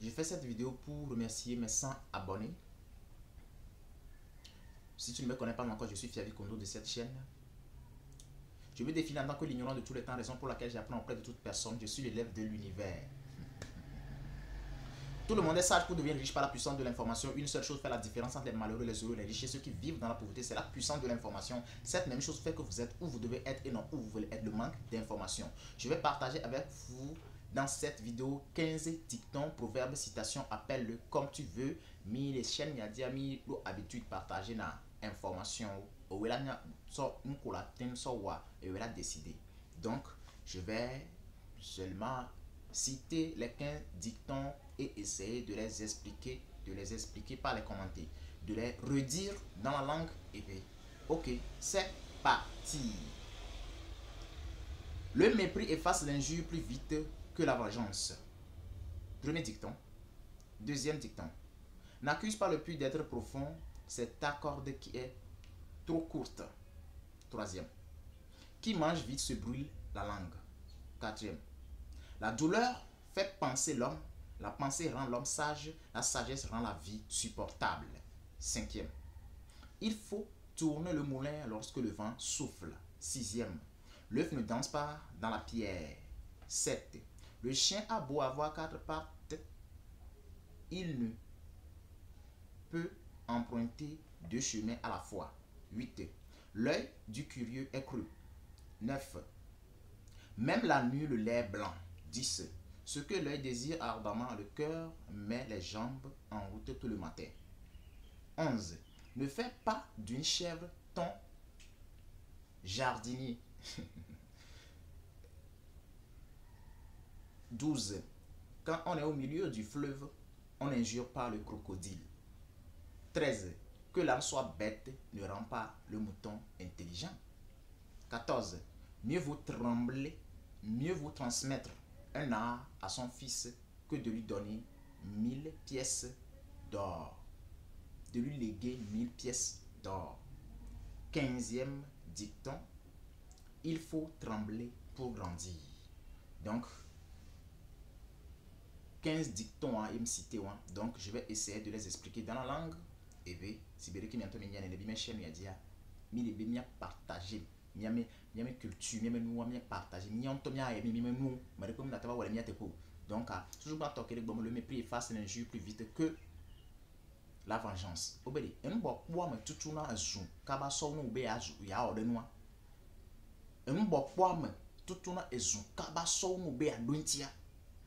Je fais cette vidéo pour remercier mes 100 abonnés. Si tu ne me connais pas encore, je suis Fiavi Kondo de cette chaîne. Je me définis en tant que l'ignorant de tous les temps, raison pour laquelle j'apprends auprès de toute personne. Je suis l'élève de l'univers. Tout le monde est sage pour devenir riche par la puissance de l'information. Une seule chose fait la différence entre les malheureux, les heureux, les riches et ceux qui vivent dans la pauvreté, c'est la puissance de l'information. Cette même chose fait que vous êtes où vous devez être et non où vous voulez être, le manque d'information. Je vais partager avec vous dans cette vidéo 15 dictons, proverbes, citations, appelle-le comme tu veux. Mais les chaînes, il y a dit, mis l'habitude de partager l'information. Décider. Donc, je vais seulement citer les 15 dictons et essayer de les expliquer par les commentaires, de les redire dans la langue et puis, ok, c'est parti. Le mépris efface l'injure plus vite que la vengeance. Premier dicton. Deuxième dicton. N'accuse pas le puits d'être profond, c'est ta corde qui est trop courte. Troisième. Qui mange vite se brûle la langue. Quatrième. La douleur fait penser l'homme, la pensée rend l'homme sage, la sagesse rend la vie supportable. Cinquième. Il faut tourner le moulin lorsque le vent souffle. Sixième. L'œuf ne danse pas dans la pierre. 7. Le chien a beau avoir 4 pattes, il ne peut emprunter 2 chemins à la fois. 8. L'œil du curieux est creux. 9. Même la nuit le lait blanc. 10. Ce que l'œil désire ardemment, le cœur met les jambes en route tout le matin. 11. Ne fais pas d'une chèvre ton jardinier. 12. Quand on est au milieu du fleuve, on n'injure pas le crocodile. 13. Que l'âme soit bête ne rend pas le mouton intelligent. 14. Mieux vaut trembler, mieux vaut transmettre un art à son fils que de lui donner 1000 pièces d'or. De lui léguer 1000 pièces d'or. 15e dicton. Il faut trembler pour grandir. Donc, 15 dictons à me citer. Donc, je vais essayer de les expliquer dans la langue. Et puis, si vous avez mes chaînes, il y a partagé. Miame culture miame nous miame partager miam to mia mi miame nous mais comme na taba wala mia tepo donc toujours pas toquer le mépris efface l'injure plus vite que la vengeance obedi en bo kwa me tutu na azu kaba so no be azu ya ode no en bo kwa me tutu na azu kaba so no be adontia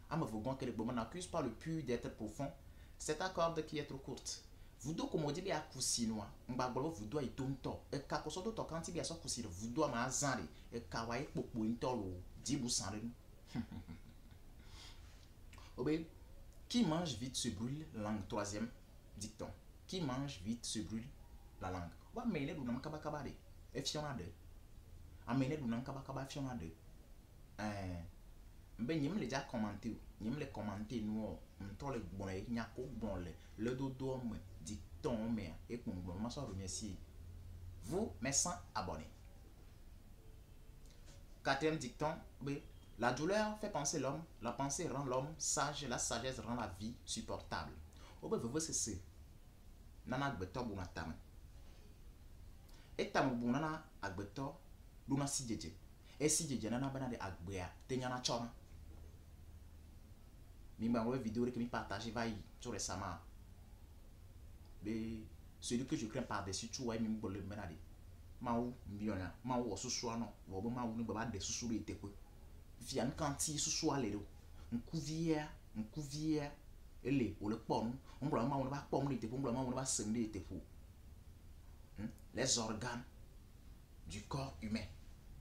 ama vogon que le bon n'accuse pas le puits d'être profond, c'est ta corde qui est trop courte. Vudo comme dit bien kusino mbagbolo vudo ay tonto e ka ko so to kan ti bien so kusino vudo ma zanre e ka wa ipopo ntolo dibu sanre. Obé qui mange vite se brûle la langue. Troisième dicton. Qui mange vite se brûle la langue. Wa mele du nam kaba kaba de e fiona de amene du nam kaba kaba fiona de mbe nyim le ja commenter nyim le commenter nous ntole bonay nyako bonle le dodo me dicton mais et qu'on m'a remercier vous mes 100 abonnés. Quatrième dicton. La douleur fait penser l'homme, la pensée rend l'homme sage, la sagesse rend la vie supportable. Vous c'est nana agbeto bu na tam et tam bu nana agbeto luna si jeje e si jeje nana bana de agbea tenyana chona mi m'a vidéo que mi partager va y tout récemment. Mais celui que je crains par-dessus tout, ouais, mi m'bole menade. Maou, mbiona, maou osusua no, wobo maou ni baba de susuru itepo. Fian kanti susua lero. Nkuvia, ele, o le pom, on bla maou ba pom ni itepo, on bla maou ba sende itepo. Les organes du corps humain.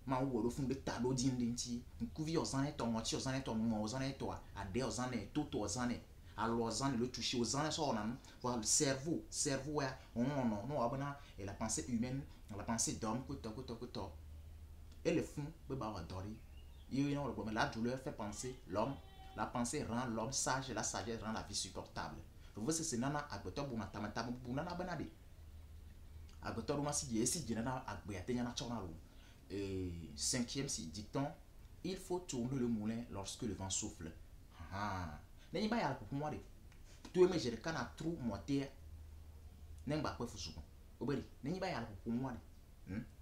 Maou wo fun be tado di ndinti, nkuvi ozane to ngoti ozane to mo ozane to ade ozane toto ozane. Alors ozane le toucher ozane so on voir le cerveau ouais on abona et la pensée humaine, la pensée d'homme que to et le fond be ba wa dori il la douleur fait penser l'homme, la pensée rend l'homme sage, la sagesse rend la vie supportable. Vous c'est nana agbeto bu na tamata bu nana banade agbeto ru masi yesi jinana agbe atenya chona ro. Et 5e dicton. Il faut tourner le moulin lorsque le vent souffle. N'est pas pour moi. tu me jere kana trou mortier nengba kwa fusuko oberi nenyi ba ya ko mwade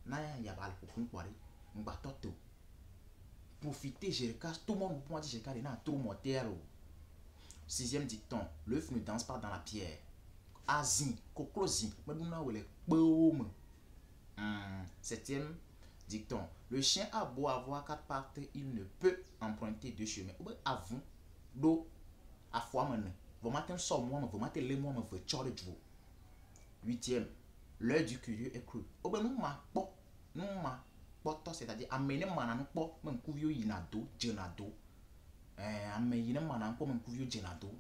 na ya ba ko kware ngba toto profiter jerika tout le monde pour dire jerika na trou mortier. Sixième dicton, l'œuf ne danse pas dans la pierre. Azin, koklozi, maduna wele boum. Septième dicton, le chien a beau avoir 4 pattes, il ne peut emprunter 2 chemins. Ou bien avant, do, à foi man, vous matin sort moi, vous matin les moi, vous tchorle de vous. Huitième, l'œil du curieux est cru. Ou bien nous ma poto, c'est-à-dire amener manan po, même couvio inado, genado. Amener yine manan po, même couvio genado.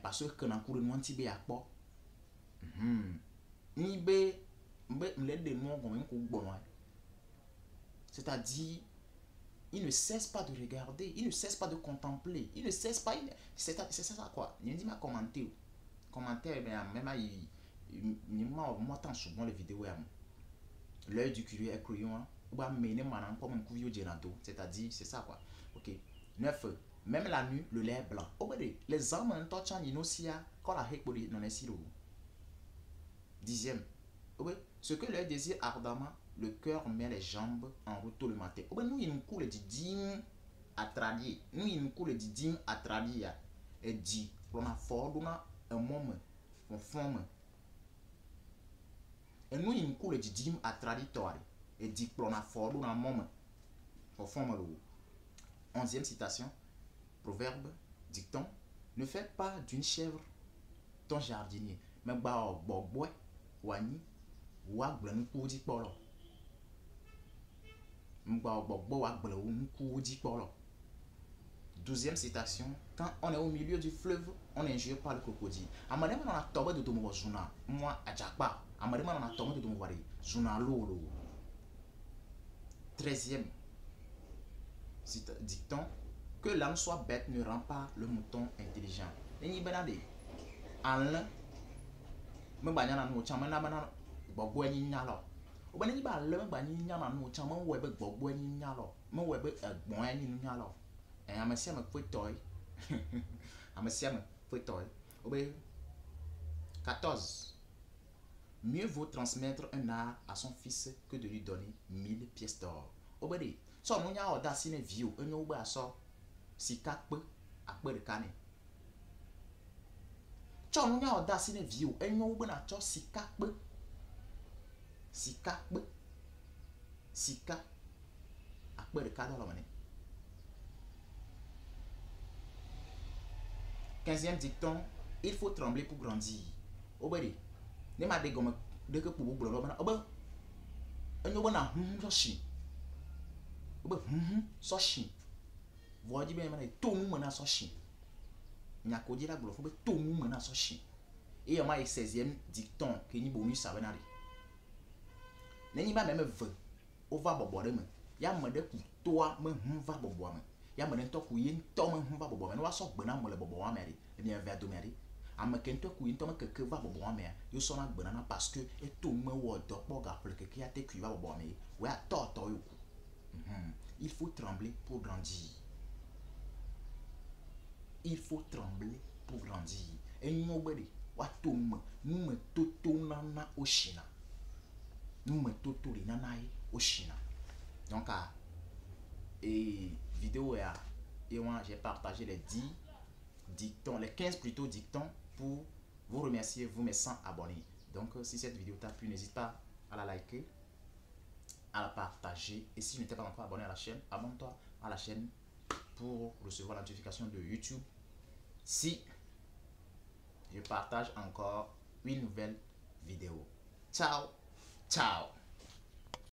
Parce que dans cour de nous anti à po. Ni be c'est-à-dire il ne cesse pas de regarder, il ne cesse pas de contempler, il ne cesse pas, c'est ça quoi. Il dit ma commenter même il m'entend souvent les vidéos. L'œil du curieux est cruant, ou va mener manan comme un couvio genado, c'est-à-dire c'est ça quoi. OK. 9. Même la nuit le lait blanc. Les hommes en touchant inosia quand la hekboli non est si. 10e. Ce que l'œil désire ardemment, le cœur met les jambes en route tout le matin. Nous, il nous coule du dim à traduire. Nous, il nous coule du dim à traduire. Et dit, on a fort, on a un moment, on forme. Et nous, il nous coule du dim à traduire. Et dit, on a fort, on a un moment, on forme. 11e citation, proverbe, dicton, ne fais pas d'une chèvre ton jardinier. Mais bah, boy, wani, wag blan koudi polo. Mba bogbo wag blan koudi polo. 12e citation, quand on est au milieu du fleuve, on est injurié par le crocodile. Amadema on a tombé de tomo zuna, moi a jakba. Amadema on a tombé de tomo wari, zuna lolo. 13e dicton, que l'âme soit bête ne rend pas le mouton intelligent. Nenyi benade, en l'un, me banyana no chama na bana gbogbo enyi nya lo obani ni ba le me bani nya na no chama we be gbogbo enyi nya lo me we be egbon enyi nya lo amasia me fotoy amasia me fotoy obe 14. Mieux vaut transmettre un art à son fils que de lui donner 1000 pièces d'or. Obedi so no nya oda si ne view enyo gba so sika pe akpe de kane. Chon nya oda si ne view enyo ugbe na cho sika pe sika akpe de kane lo mane. 15e dicton, il faut trembler pour grandir. Obedi ne ma de gomme de que pour blo lo bana obe enyo gbe na so shi obe so shi voji be mane to mu na so shi nyako dira glo fo be to mu na so shi. Et il y a 16e dicton que ni bonus ça venari. Nenyi ba même ve o va bobo de me. Ya me de ku toa me va bobo me. Ya me de to ku yin to me va bobo me. No wa so gbe na mo le bobo wa me ri. E bien va do me ri. Am ke to ku yin to me ke va bobo wa me. Yo so na gbe na parce que e to me wo do po ga ple ke ya te ku va bobo me. We a to yo ku. Il faut trembler pour grandir. Il faut trembler pour grandir. Et nobody watome nume toto nana oshina. Nume toto nana oshina. Donc et vidéo et moi j'ai partagé les 10 dictons, les 15 plutôt dictons pour vous remercier, vous mes 100 abonnés. Donc si cette vidéo t'a plu, n'hésite pas à la liker, à la partager, et si tu n'étais pas encore abonné à la chaîne, abonne-toi à la chaîne pour recevoir la notification de YouTube si je partage encore une nouvelle vidéo. Ciao, ciao.